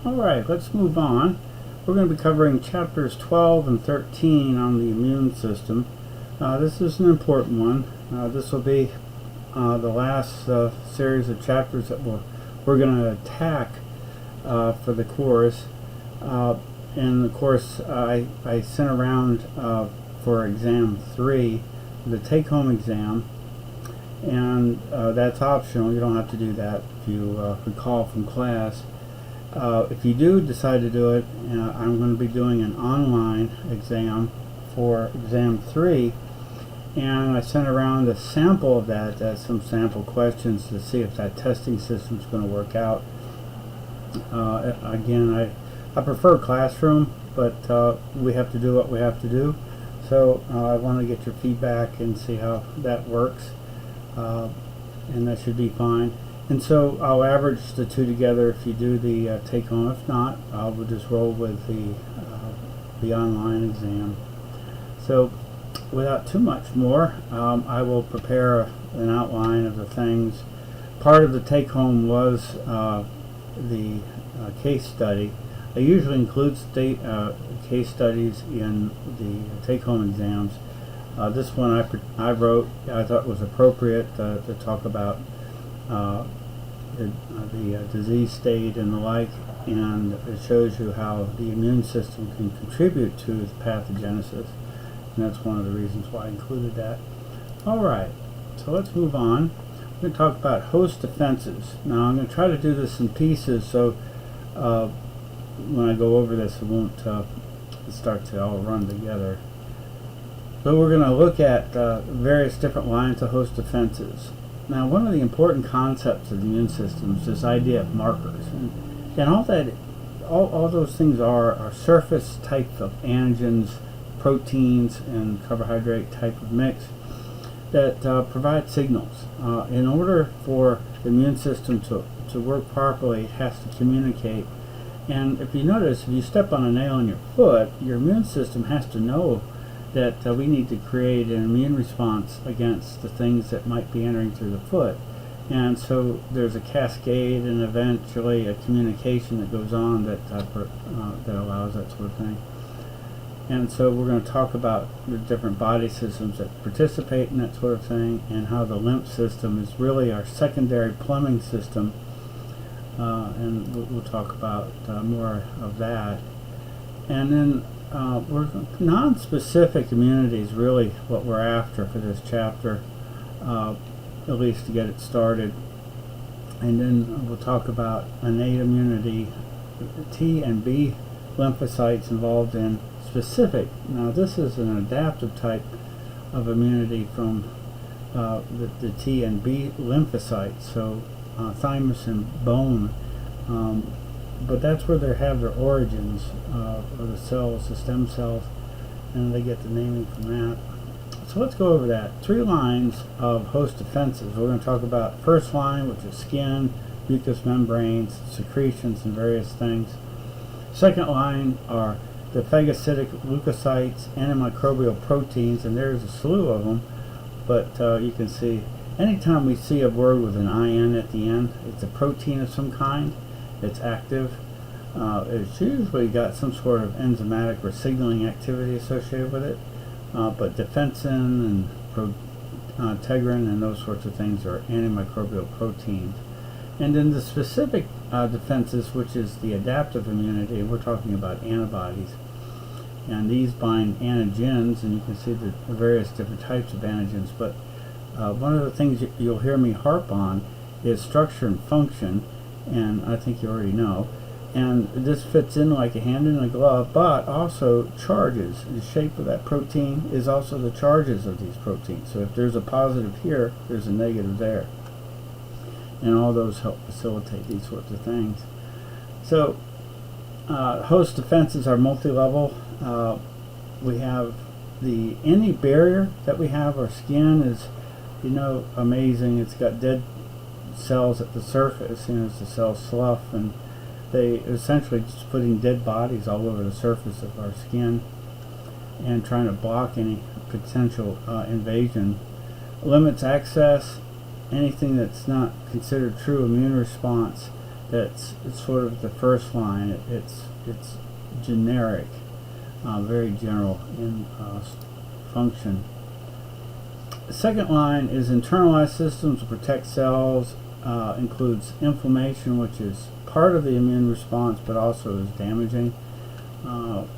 Alright, let's move on. We're going to be covering chapters 12 and 13 on the immune system. This is an important one. This will be the last series of chapters that we're going to attack for the course. And of course, I sent around for exam 3, the take-home exam, and that's optional. You don't have to do that if you recall from class. If you do decide to do it, I'm going to be doing an online exam for exam 3, and I sent around a sample of that, some sample questions to see if that testing system is going to work out. Again, I prefer classroom, but we have to do what we have to do. So I want to get your feedback and see how that works, and that should be fine. And so I'll average the two together if you do the take-home. If not, we'll just roll with the online exam. So without too much more, I will prepare an outline of the things. Part of the take-home was the case study. I usually include case studies in the take-home exams. This one I wrote, I thought was appropriate to talk about the disease state and the like, and it shows you how the immune system can contribute to the pathogenesis, and that's one of the reasons why I included that. Alright, so let's move on. We're going to talk about host defenses. Now I'm going to try to do this in pieces, so when I go over this it won't start to all run together. So we're going to look at various different lines of host defenses. Now, one of the important concepts of the immune system is this idea of markers, and all those things are surface type of antigens, proteins, and carbohydrate type of mix that provide signals. In order for the immune system to work properly, it has to communicate. And if you notice, if you step on a nail in your foot, your immune system has to know that we need to create an immune response against the things that might be entering through the foot. And so there's a cascade and eventually a communication that goes on that allows that sort of thing. And so we're going to talk about the different body systems that participate in that sort of thing, and how the lymph system is really our secondary plumbing system. And we'll talk about more of that. And then non-specific immunity is really what we're after for this chapter, at least to get it started. And then we'll talk about innate immunity, T and B lymphocytes involved in specific. Now this is an adaptive type of immunity from the T and B lymphocytes, so thymus and bone. But that's where they have their origins, or the cells, the stem cells, and they get the naming from that. So let's go over that. 3 lines of host defenses. We're going to talk about first line, which is skin, mucous membranes, secretions, and various things. Second line are the phagocytic leukocytes, antimicrobial proteins, and there's a slew of them. But you can see, anytime we see a word with an IN at the end, it's a protein of some kind. It's active. It's usually got some sort of enzymatic or signaling activity associated with it, but defensin and integrin and those sorts of things are antimicrobial proteins. And then the specific defenses, which is the adaptive immunity, we're talking about antibodies. And these bind antigens, and you can see the various different types of antigens, but one of the things you'll hear me harp on is structure and function, and I think you already know. And this fits in like a hand in a glove, but also charges. The shape of that protein is also the charges of these proteins. So if there's a positive here, there's a negative there. And all those help facilitate these sorts of things. So host defenses are multi-level. We have any barrier that we have. Our skin is, amazing. It's got dead cells at the surface, as the cells slough, and they essentially just putting dead bodies all over the surface of our skin and trying to block any potential invasion. Limits access. Anything that's not considered true immune response it's sort of the first line. It's generic, very general in function. The second line is internalized systems to protect cells, includes inflammation, which is part of the immune response but also is damaging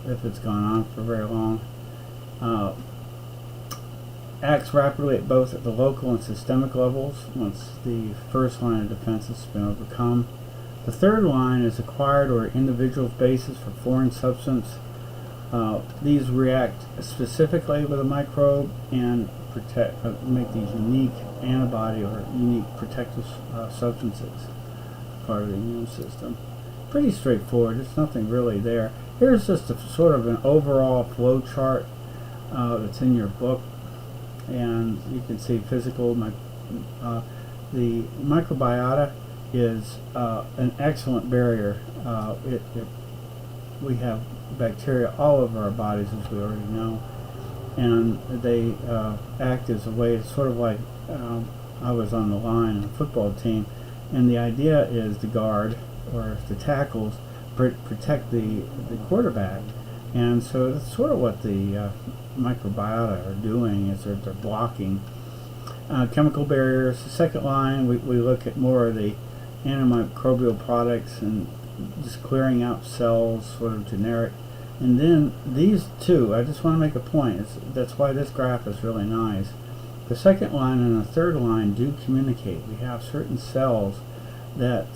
if it's gone on for very long. Acts rapidly at both at the local and systemic levels once the first line of defense has been overcome. The third line is acquired or individual basis for foreign substance. These react specifically with a microbe and make these unique antibody or unique protective substances, part of the immune system. Pretty straightforward. There's nothing really there. Here's just a sort of an overall flow chart that's in your book, and you can see physical. The microbiota is an excellent barrier. We have bacteria all over our bodies, as we already know, and they act as a way to sort of like I was on the line on a football team, and the idea is the guard or the tackles protect the quarterback, and so that's sort of what the microbiota are doing, is they're blocking chemical barriers. The second line, we look at more of the antimicrobial products and just clearing out cells, sort of generic. And then these two, I just want to make a point, that's why this graph is really nice. The second line and the third line do communicate. We have certain cells that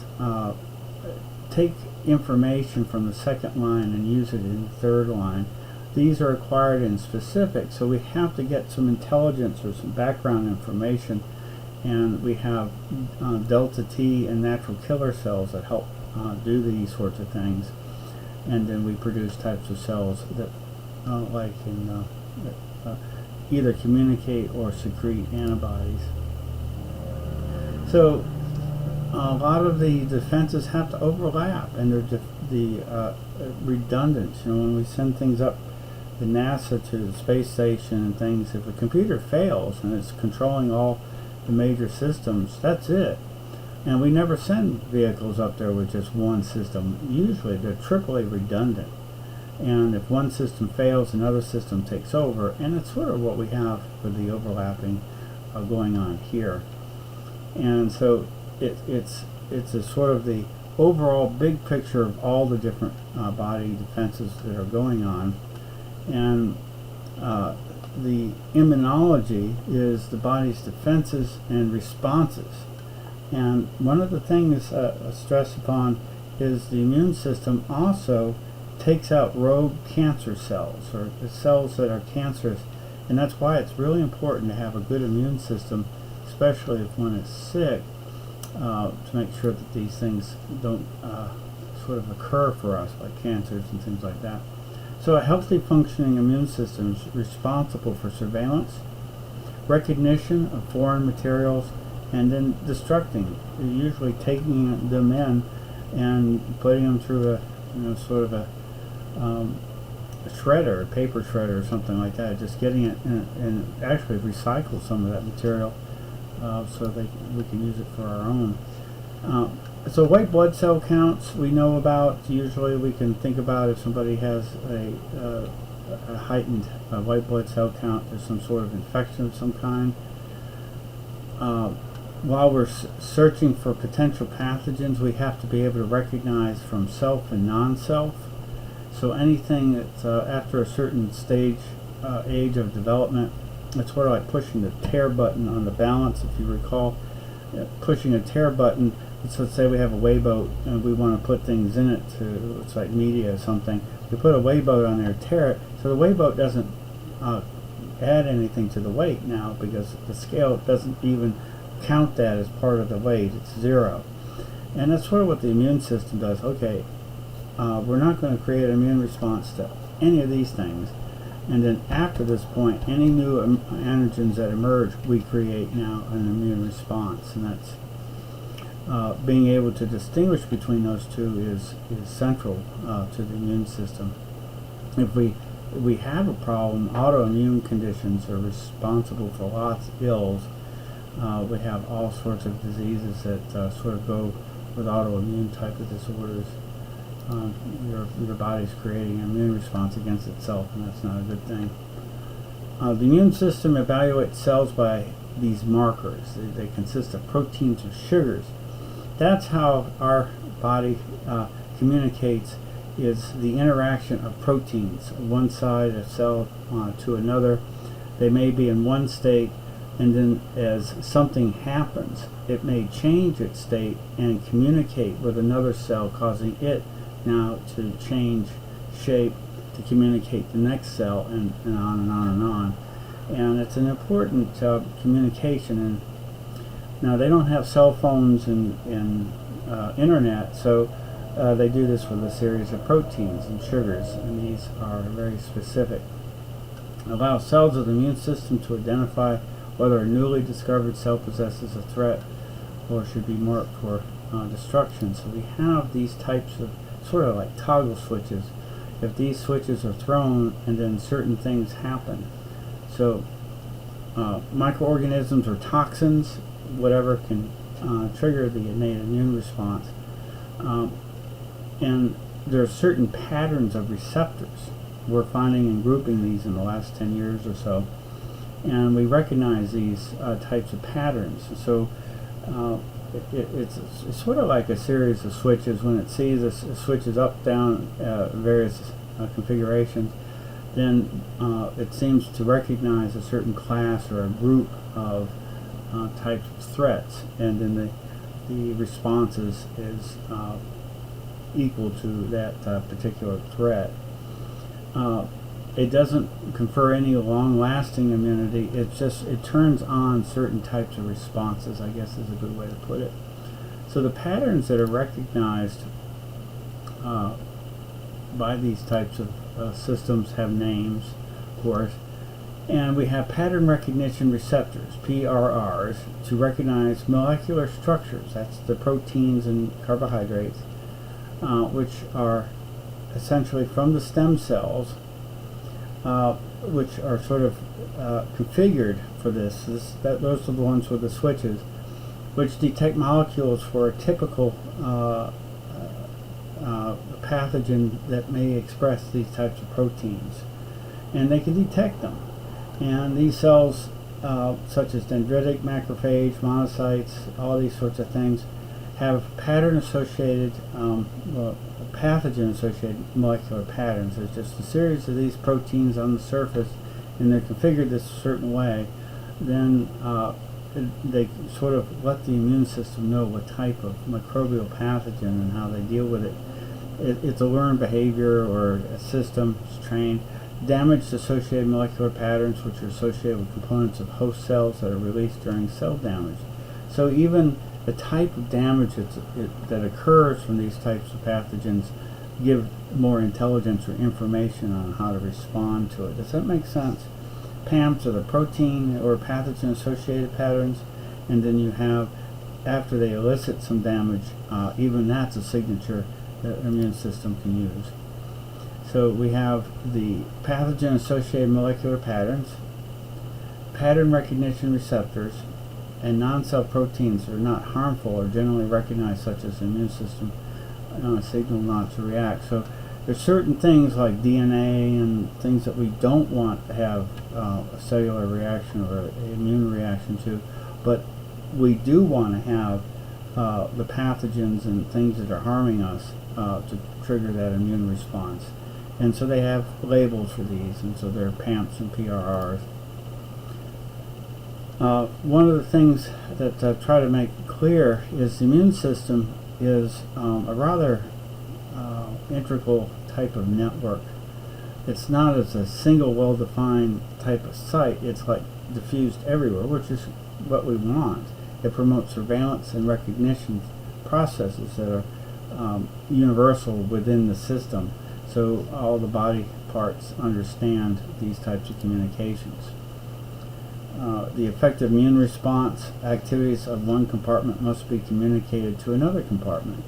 take information from the second line and use it in the third line. These are acquired in specific, so we have to get some intelligence or some background information, and we have delta T and natural killer cells that help do these sorts of things, and then we produce types of cells that either communicate or secrete antibodies. So a lot of the defenses have to overlap, and they're redundant. You know, when we send things up the NASA to the space station and things, if a computer fails and it's controlling all the major systems, that's it. And we never send vehicles up there with just one system. Usually they're triply redundant, and if one system fails, another system takes over, and it's sort of what we have with the overlapping going on here. And so it's a sort of the overall big picture of all the different body defenses that are going on. And the immunology is the body's defenses and responses. And one of the things I stress upon is the immune system also takes out rogue cancer cells, or the cells that are cancerous, and that's why it's really important to have a good immune system, especially if one is sick, to make sure that these things don't sort of occur for us, like cancers and things like that. So a healthy functioning immune system is responsible for surveillance, recognition of foreign materials, and then destructing, usually taking them in and putting them through a sort of a shredder, a paper shredder or something like that, just getting it and actually recycle some of that material so we can use it for our own. So white blood cell counts we know about. Usually we can think about if somebody has a heightened white blood cell count, there's some sort of infection of some kind. While we're searching for potential pathogens, we have to be able to recognize from self and non-self. So anything that's after a certain stage, age of development, it's sort of like pushing the tear button on the balance, if you recall. Pushing a tear button, let's say we have a weigh boat and we want to put things in it it's like media or something. We put a weigh boat on there, tear it, so the weigh boat doesn't add anything to the weight now, because the scale doesn't even count that as part of the weight. It's zero. And that's sort of what the immune system does. Okay, we're not going to create an immune response to any of these things, and then after this point, any new antigens that emerge, we create now an immune response. And that's being able to distinguish between those two is central to the immune system. If we have a problem, autoimmune conditions are responsible for lots of ills. We have all sorts of diseases that sort of go with autoimmune type of disorders. Your body's creating an immune response against itself, and that's not a good thing. The immune system evaluates cells by these markers. They consist of proteins or sugars. That's how our body communicates, is the interaction of proteins, one side of cell to another. They may be in one state, and then as something happens, it may change its state and communicate with another cell, causing it now to change shape to communicate the next cell, and on and on and on. And it's an important communication. And now they don't have cell phones and internet, so they do this with a series of proteins and sugars, and these are very specific. Allow cells of the immune system to identify whether a newly discovered cell possesses a threat or should be marked for destruction. So we have these types of sort of like toggle switches. If these switches are thrown, and then certain things happen. So microorganisms or toxins, whatever, can trigger the innate immune response. And there are certain patterns of receptors we're finding and grouping these in the last 10 years or so. And we recognize these types of patterns. So it's sort of like a series of switches. When it sees it switches up, down, various configurations, then it seems to recognize a certain class or a group of types of threats, and then the response is equal to that particular threat. It doesn't confer any long-lasting immunity. It turns on certain types of responses, I guess is a good way to put it. So the patterns that are recognized by these types of systems have names, of course, and we have pattern recognition receptors, PRRs, to recognize molecular structures. That's the proteins and carbohydrates, which are essentially from the stem cells, which are sort of configured for this. Those are the ones with the switches, which detect molecules for a typical pathogen that may express these types of proteins. And they can detect them. And these cells, such as dendritic, macrophage, monocytes, all these sorts of things, have pattern-associated, pathogen-associated molecular patterns. There's just a series of these proteins on the surface, and they're configured this certain way. Then they sort of let the immune system know what type of microbial pathogen and how they deal with it. It's a learned behavior, or a system is trained. Damage-associated molecular patterns, which are associated with components of host cells that are released during cell damage. So even the type of damage that occurs from these types of pathogens give more intelligence or information on how to respond to it. Does that make sense? PAMPs are the protein or pathogen-associated patterns, and then you have, after they elicit some damage, even that's a signature that the immune system can use. So we have the pathogen-associated molecular patterns, pattern recognition receptors, and non-self proteins that are not harmful are generally recognized, such as the immune system signal not to react. So there's certain things like DNA and things that we don't want to have a cellular reaction or an immune reaction to, but we do want to have the pathogens and things that are harming us to trigger that immune response. And so they have labels for these, and so they're PAMPs and PRRs. One of the things that I try to make clear is the immune system is a rather integral type of network. It's not as a single well-defined type of site. It's like diffused everywhere, which is what we want. It promotes surveillance and recognition processes that are universal within the system, so all the body parts understand these types of communications. The effective immune response activities of one compartment must be communicated to another compartment,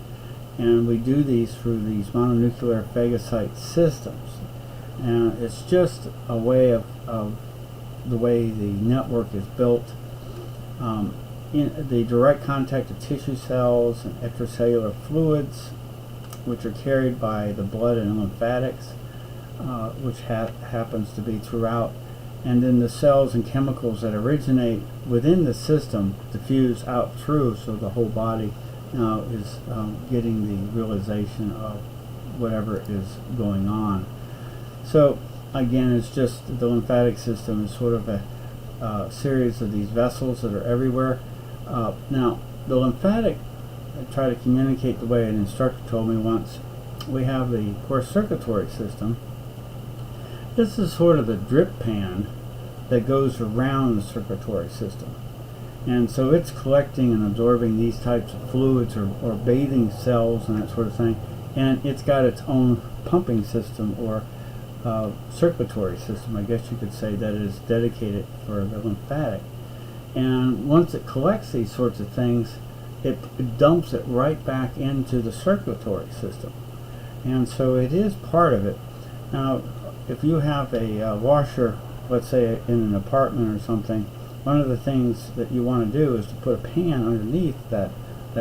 and we do these through these mononuclear phagocyte systems. And it's just a way of the way the network is built. the direct contact of tissue cells and extracellular fluids, which are carried by the blood and lymphatics, which happens to be throughout, and then the cells and chemicals that originate within the system diffuse out through, so the whole body is getting the realization of whatever is going on. So again, it's just the lymphatic system is sort of a series of these vessels that are everywhere. Now, the lymphatic, I try to communicate the way an instructor told me once. We have the core circulatory system. This is sort of the drip pan that goes around the circulatory system. And so it's collecting and absorbing these types of fluids or bathing cells and that sort of thing. And it's got its own pumping system or circulatory system, I guess you could say, that is dedicated for the lymphatic. And once it collects these sorts of things, it dumps it right back into the circulatory system. And so it is part of it. Now, if you have a washer, let's say in an apartment or something, one of the things that you want to do is to put a pan underneath that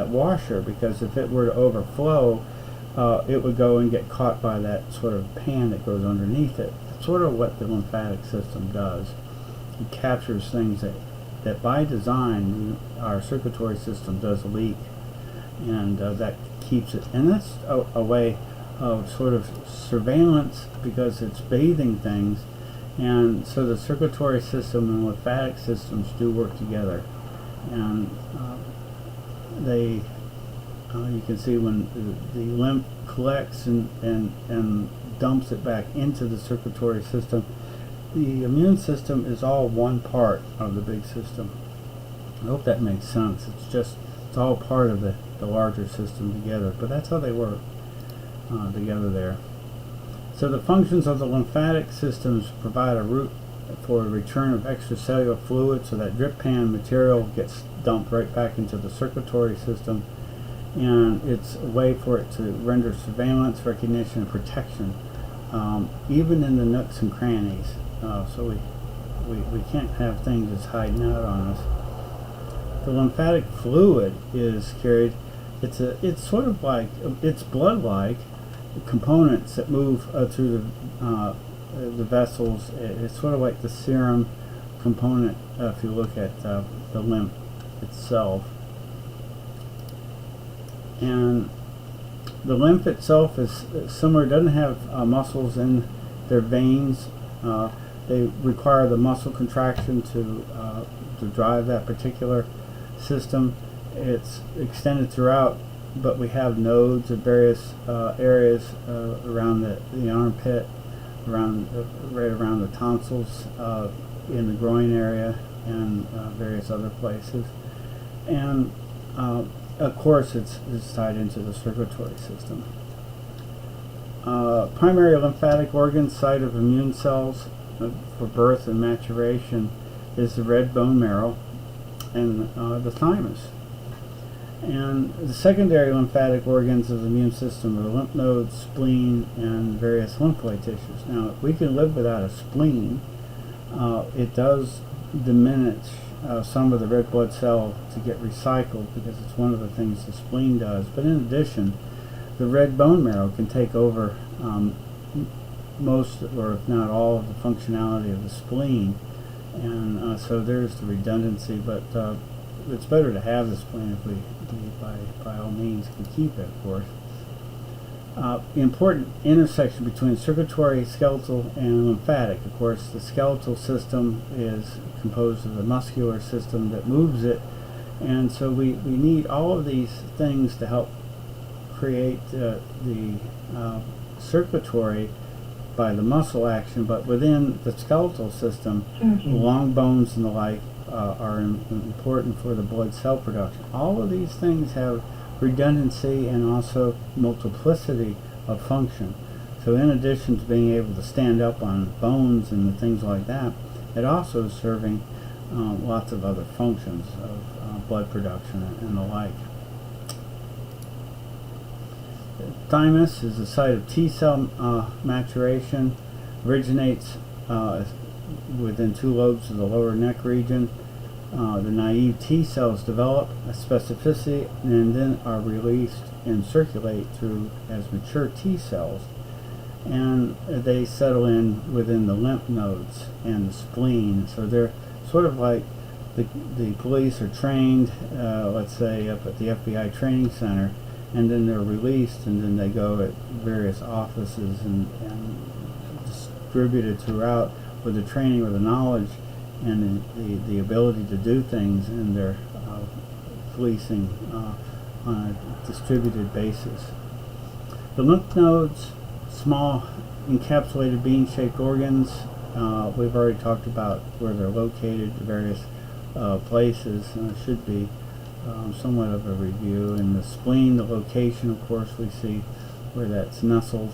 washer, because if it were to overflow, it would go and get caught by that sort of pan that goes underneath it. That's sort of what the lymphatic system does. It captures things that by design our circulatory system does leak, and that keeps it. And that's a way of sort of surveillance, because it's bathing things. And so the circulatory system and lymphatic systems do work together. And they you can see when the lymph collects and dumps it back into the circulatory system, the immune system is all one part of the big system. I hope that makes sense. It's all part of the larger system together, but that's how they work together there. So the functions of the lymphatic systems provide a route for a return of extracellular fluid, so that drip pan material gets dumped right back into the circulatory system. And it's a way for it to render surveillance, recognition, and protection, even in the nooks and crannies. So we can't have things that's hiding out on us. The lymphatic fluid is carried. It's sort of like, it's blood-like components that move through the vessels. It's sort of like the serum component if you look at the lymph itself. And the lymph itself is similar. It doesn't have muscles in their veins. They require the muscle contraction to drive that particular system. It's extended throughout, but we have nodes at various areas around the armpit, right around the tonsils, in the groin area, and various other places. And of course, it's tied into the circulatory system. Primary lymphatic organ, site of immune cells for birth and maturation, is the red bone marrow and the thymus. And the secondary lymphatic organs of the immune system are lymph nodes, spleen, and various lymphoid tissues. Now, we can live without a spleen. It does diminish some of the red blood cell to get recycled, because it's one of the things the spleen does. But in addition, the red bone marrow can take over most, or if not all, of the functionality of the spleen. And so there's the redundancy, but it's better to have the spleen if we by all means can keep it, of course. Important intersection between circulatory, skeletal, and lymphatic. Of course, the skeletal system is composed of the muscular system that moves it, and so we need all of these things to help create the circulatory by the muscle action. But within the skeletal system, the long bones and the like are important for the blood cell production. All of these things have redundancy and also multiplicity of function. So in addition to being able to stand up on bones and things like that, it also is serving lots of other functions of blood production and the like. Thymus is the site of T cell maturation, originates within two lobes of the lower neck region, The naive T cells develop a specificity and then are released and circulate through as mature T cells, and they settle in within the lymph nodes and the spleen. So they're sort of like the police are trained, let's say up at the FBI training center, and then they're released, and then they go at various offices and distributed throughout with the training, with the knowledge, and the ability to do things, and they're policing on a distributed basis. The lymph nodes, small encapsulated bean-shaped organs. We've already talked about where they're located, various places. Should be somewhat of a review. In the spleen, the location, of course, we see where that's nestled.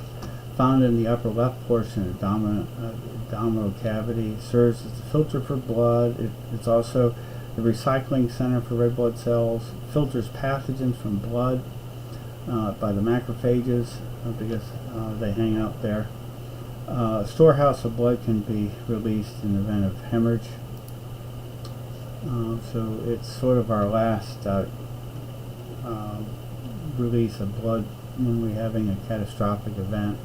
Found in the upper left portion of the abdominal cavity, serves as the filter for blood. It's also the recycling center for red blood cells, filters pathogens from blood by the macrophages because they hang out there. Storehouse of blood can be released in the event of hemorrhage. So it's sort of our last release of blood when we're having a catastrophic event.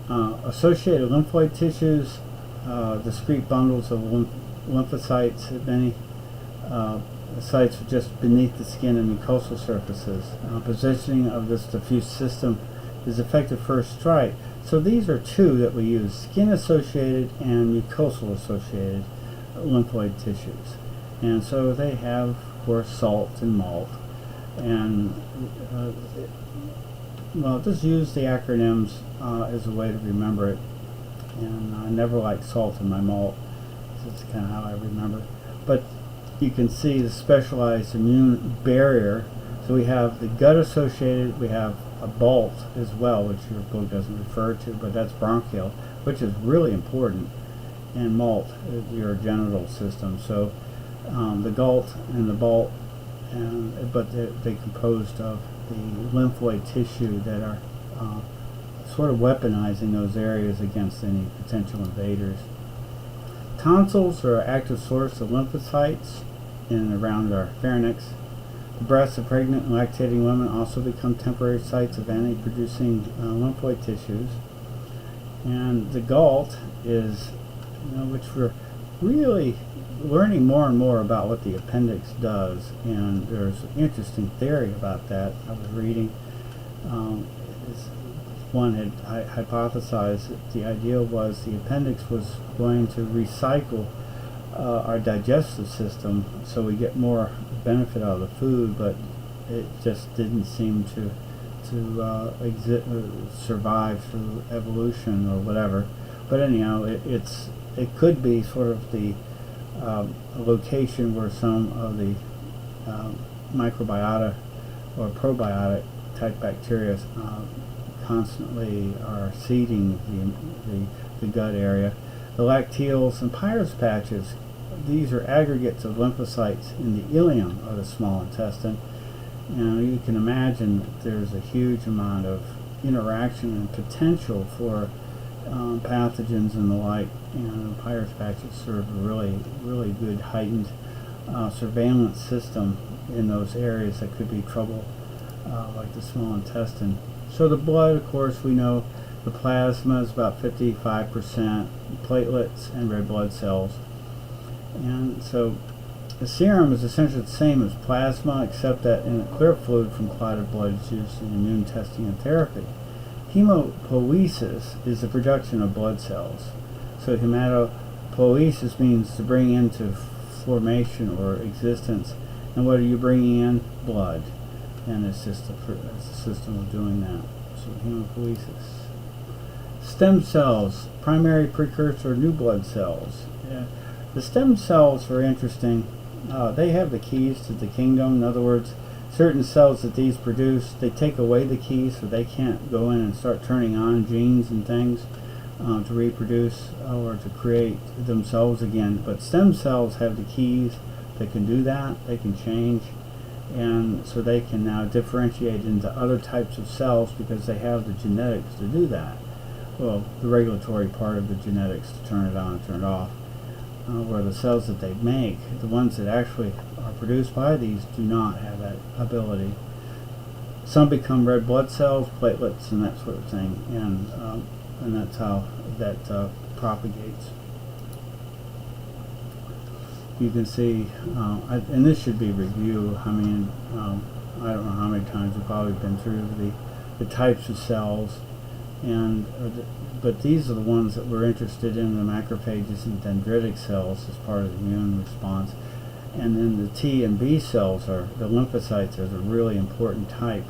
Associated lymphoid tissues, discrete bundles of lymphocytes at many sites are just beneath the skin and mucosal surfaces. Positioning of this diffuse system is effective first strike. So these are two that we use, skin-associated and mucosal-associated lymphoid tissues. And so they have, of course, salt and malt. And well, just use the acronyms as a way to remember it. And I never liked salt in my malt. That's kind of how I remember. But you can see the specialized immune barrier. So we have the gut-associated, we have a BALT as well, which your book doesn't refer to, but that's bronchial, which is really important. And MALT is your genital system. So the GALT and the BALT, but they're composed of the lymphoid tissue that are sort of weaponizing those areas against any potential invaders. Tonsils are an active source of lymphocytes in and around our pharynx. The breasts of pregnant and lactating women also become temporary sites of anti-producing lymphoid tissues. And the GALT is, which we're really learning more and more about what the appendix does, and there's an interesting theory about that. I was reading, one had hypothesized that the idea was the appendix was going to recycle our digestive system so we get more benefit out of the food, but it just didn't seem to survive through evolution or whatever. But anyhow, it could be sort of the location where some of the microbiota or probiotic type bacteria constantly are seeding the gut area. The lacteals and Peyer's patches, these are aggregates of lymphocytes in the ileum of the small intestine. You can imagine that there's a huge amount of interaction and potential for pathogens and the like, and Peyer's patches serve a really, really good heightened surveillance system in those areas that could be trouble, like the small intestine. So the blood, of course, we know the plasma is about 55%, platelets and red blood cells. And so the serum is essentially the same as plasma, except that in a clear fluid from clotted blood is used in immune testing and therapy. Hemopoiesis is the production of blood cells. So hematopoiesis means to bring into formation or existence. And what are you bringing in? Blood. And it's just a system of doing that. So hemopoiesis. Stem cells, primary precursor of new blood cells. Yeah. The stem cells are interesting. They have the keys to the kingdom. In other words, certain cells that these produce, they take away the keys, so they can't go in and start turning on genes and things to reproduce or to create themselves again. But stem cells have the keys. They can do that. They can change. And so they can now differentiate into other types of cells because they have the genetics to do that. Well, the regulatory part of the genetics to turn it on and turn it off. where the cells that they make, the ones that actually are produced by these, do not have that ability. Some become red blood cells, platelets, and that sort of thing, and that's how that propagates. You can see, and this should be review. I mean, I don't know how many times we've probably been through the types of cells, but these are the ones that we're interested in, the macrophages and dendritic cells as part of the immune response. And then the T and B cells, are the lymphocytes, are the really important type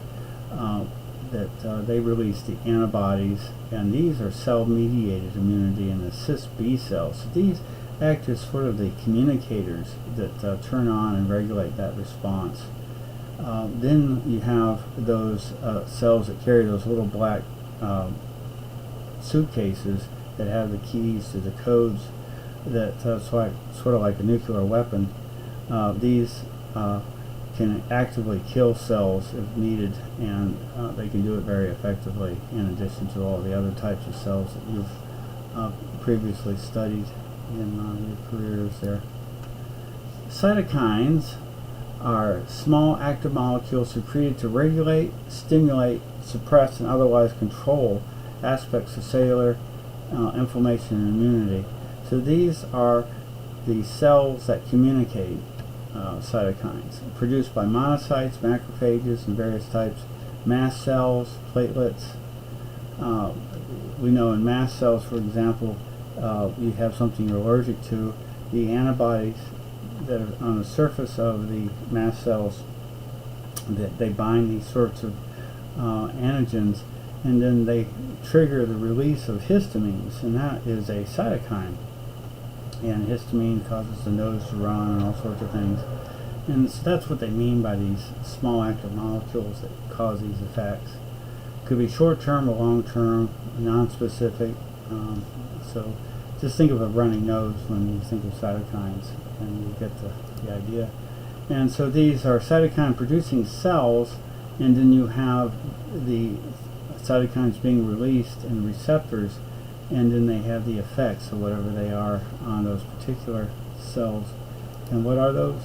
that they release the antibodies, and these are cell-mediated immunity, and the cis B cells. So these act as sort of the communicators that turn on and regulate that response. Then you have those cells that carry those little black suitcases that have the keys to the codes that sort of like a nuclear weapon. These can actively kill cells if needed, and they can do it very effectively, in addition to all the other types of cells that you've previously studied in your careers there. Cytokines are small active molecules secreted to regulate, stimulate, suppress, and otherwise control aspects of cellular inflammation and immunity. So these are the cells that communicate cytokines, produced by monocytes, macrophages, and various types, mast cells, platelets. We know in mast cells, for example, you have something you're allergic to, the antibodies that are on the surface of the mast cells, that they bind these sorts of antigens, and then they trigger the release of histamines, and that is a cytokine. And histamine causes the nose to run and all sorts of things. And so that's what they mean by these small active molecules that cause these effects. Could be short-term or long-term, non-specific. So just think of a runny nose when you think of cytokines, and you get the idea. And so these are cytokine-producing cells, and then you have the cytokines being released in receptors, and then they have the effects of whatever they are on those particular cells. And what are those?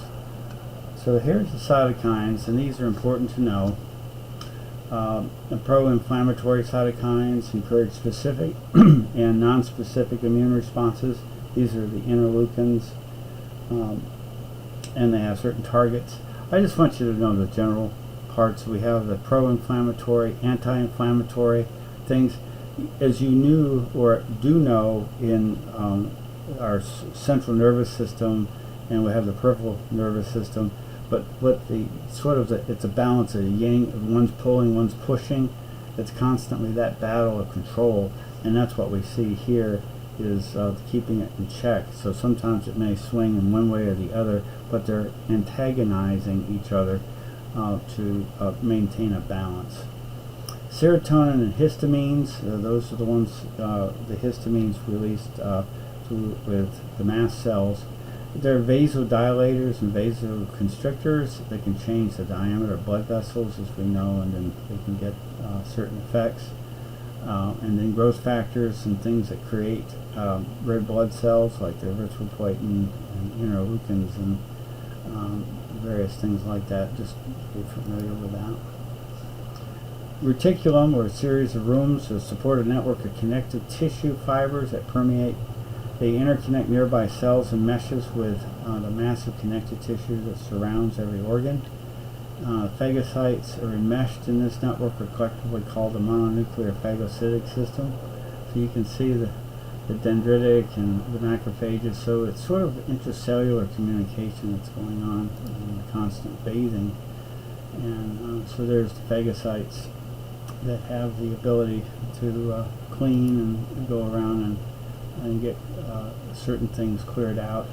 So here's the cytokines, and these are important to know. The pro-inflammatory cytokines encourage specific and non-specific immune responses. These are the interleukins, and they have certain targets. I just want you to know the general parts. We have the pro-inflammatory, anti-inflammatory things. As you knew or do know, in our central nervous system, and we have the peripheral nervous system, but what it's a balance of yang, one's pulling, one's pushing. It's constantly that battle of control, and that's what we see here, is keeping it in check. So sometimes it may swing in one way or the other, but they're antagonizing each other to maintain a balance. Serotonin and histamines, those are the ones, the histamines released with the mast cells. They're vasodilators and vasoconstrictors. They can change the diameter of blood vessels, as we know, and then they can get certain effects. And then growth factors and things that create red blood cells, like the erythropoietin and interleukins and various things like that. Just be familiar with that. Reticulum, or a series of rooms, to support a network of connective tissue fibers that permeate. They interconnect nearby cells and meshes with the massive connective tissue that surrounds every organ. Phagocytes are enmeshed in this network, are collectively called the mononuclear phagocytic system. So you can see the dendritic and the macrophages. So it's sort of intracellular communication that's going on, and the constant bathing. And so there's the phagocytes that have the ability to clean and go around and get certain things cleared out.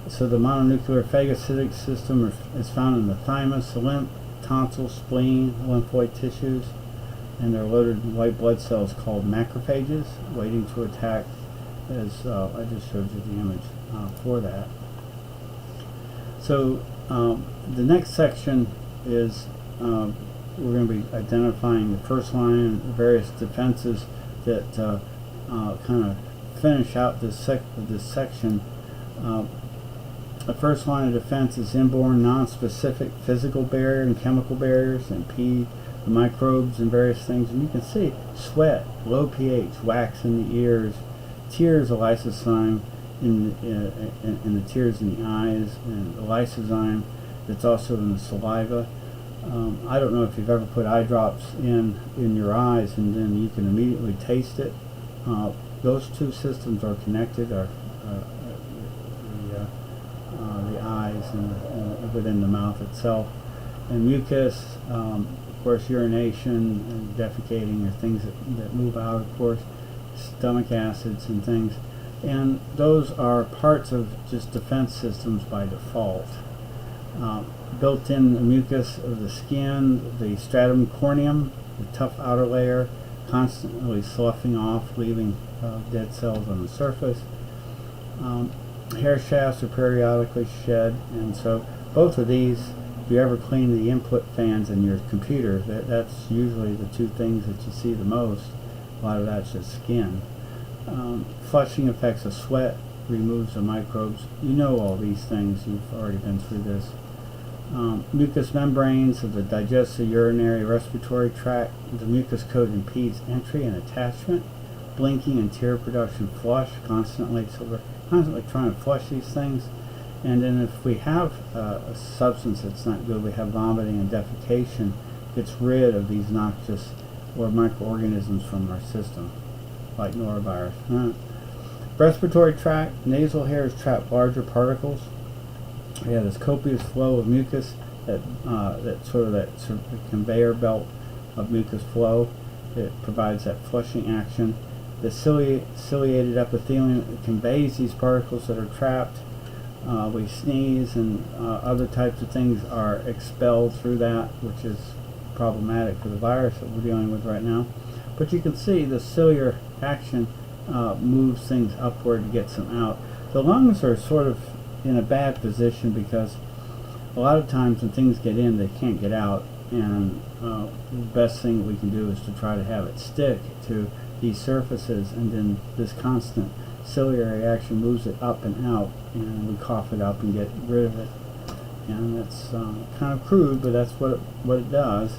So the mononuclear phagocytic system is found in the thymus, the lymph, tonsil, spleen, lymphoid tissues, and they're loaded with white blood cells called macrophages, waiting to attack, as I just showed you the image for that. So the next section is we're going to be identifying the first line and various defenses that kind of finish out this section The first line of defense is inborn non-specific physical barrier and chemical barriers, and P, the microbes and various things. And you can see sweat, low pH, wax in the ears, tears, a lysozyme in the tears in the eyes, and a lysozyme that's also in the saliva. I don't know if you've ever put eye drops in your eyes and then you can immediately taste it. Those two systems are connected, the eyes and within the mouth itself. And mucus, of course, urination and defecating are things that move out, of course, stomach acids and things. And those are parts of just defense systems by default. Built-in mucus of the skin, the stratum corneum, the tough outer layer, constantly sloughing off, leaving dead cells on the surface. Hair shafts are periodically shed, and so both of these, if you ever clean the input fans in your computer, that's usually the two things that you see the most. A lot of that's just skin. Flushing affects the sweat, removes the microbes. You know all these things, you've already been through this. Mucous membranes of the digestive, urinary, respiratory tract. The mucus coat impedes entry and attachment. Blinking and tear production, flush constantly, so we're constantly trying to flush these things. And then if we have a substance that's not good, we have vomiting and defecation, gets rid of these noxious or microorganisms from our system, like norovirus. Respiratory tract, nasal hairs trap larger particles. We have this copious flow of mucus, that conveyor belt of mucus flow. It provides that flushing action. The ciliated epithelium conveys these particles that are trapped. We sneeze and other types of things are expelled through that, which is problematic for the virus that we're dealing with right now. But you can see the ciliary action moves things upward and gets them out. The lungs are sort of in a bad position because a lot of times when things get in, they can't get out, and the best thing we can do is to try to have it stick to these surfaces, and then this constant ciliary action moves it up and out, and we cough it up and get rid of it. And that's kind of crude, but that's what it does.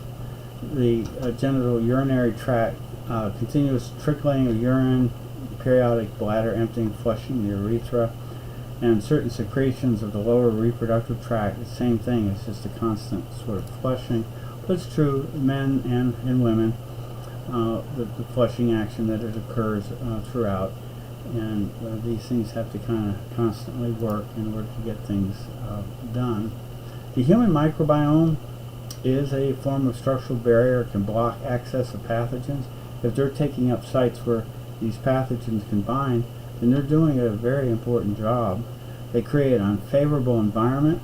The genital urinary tract, continuous trickling of urine, periodic bladder emptying, flushing the urethra, and certain secretions of the lower reproductive tract. The same thing, it's just a constant sort of flushing. But it's true, men and women, the flushing action that it occurs throughout. And these things have to kind of constantly work in order to get things done. The human microbiome is a form of structural barrier. It can block access of pathogens. If they're taking up sites where these pathogens can bind, then they're doing a very important job. They create an unfavorable environment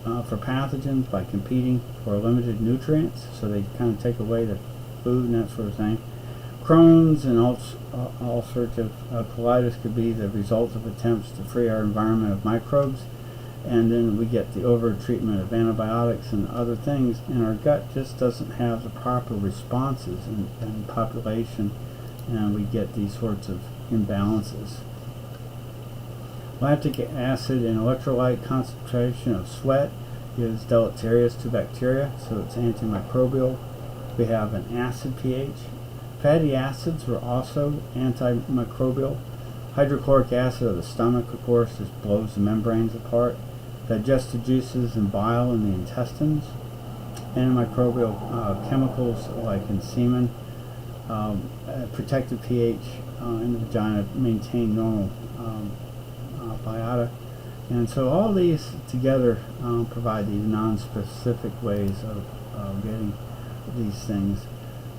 for pathogens by competing for limited nutrients, so they kind of take away the food and that sort of thing. Crohn's and all sorts of colitis could be the result of attempts to free our environment of microbes, and then we get the over-treatment of antibiotics and other things, and our gut just doesn't have the proper responses in population, and we get these sorts of imbalances. Lactic acid and electrolyte concentration of sweat is deleterious to bacteria, so it's antimicrobial. We have an acid pH. Fatty acids are also antimicrobial. Hydrochloric acid of the stomach, of course, just blows the membranes apart. Digestive juices and bile in the intestines. Antimicrobial chemicals like in semen. Protective pH in the vagina, maintain normal biota. And so all these together provide these non-specific ways of getting these things.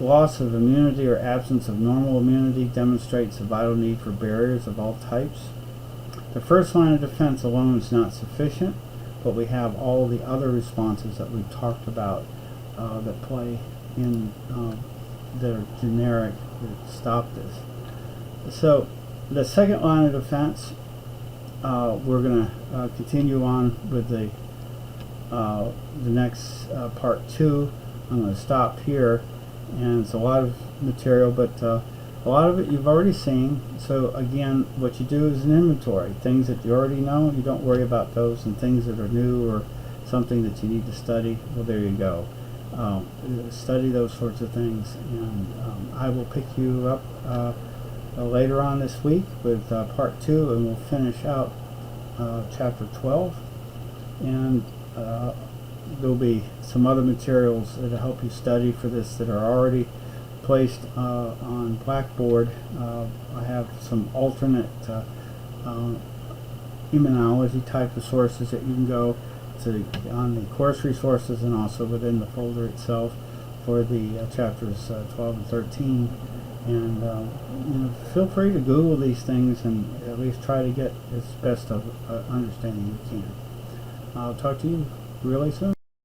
Loss of immunity or absence of normal immunity demonstrates a vital need for barriers of all types. The first line of defense alone is not sufficient, but we have all the other responses that we've talked about that play in that are generic that stop this. So the second line of defense, we're going to continue on with the next part 2. I'm going to stop here, and it's a lot of material, but A lot of it you've already seen, so again, what you do is an inventory. Things that you already know, you don't worry about those, and things that are new or something that you need to study, well, there you go. Study those sorts of things, and I will pick you up later on this week with part 2, and we'll finish out chapter 12, and there'll be some other materials that'll help you study for this that are already placed on Blackboard. I have some alternate immunology type of sources that you can go to on the course resources and also within the folder itself for the chapters 12 and 13. And you know, feel free to Google these things and at least try to get as best of understanding you can. I'll talk to you really soon.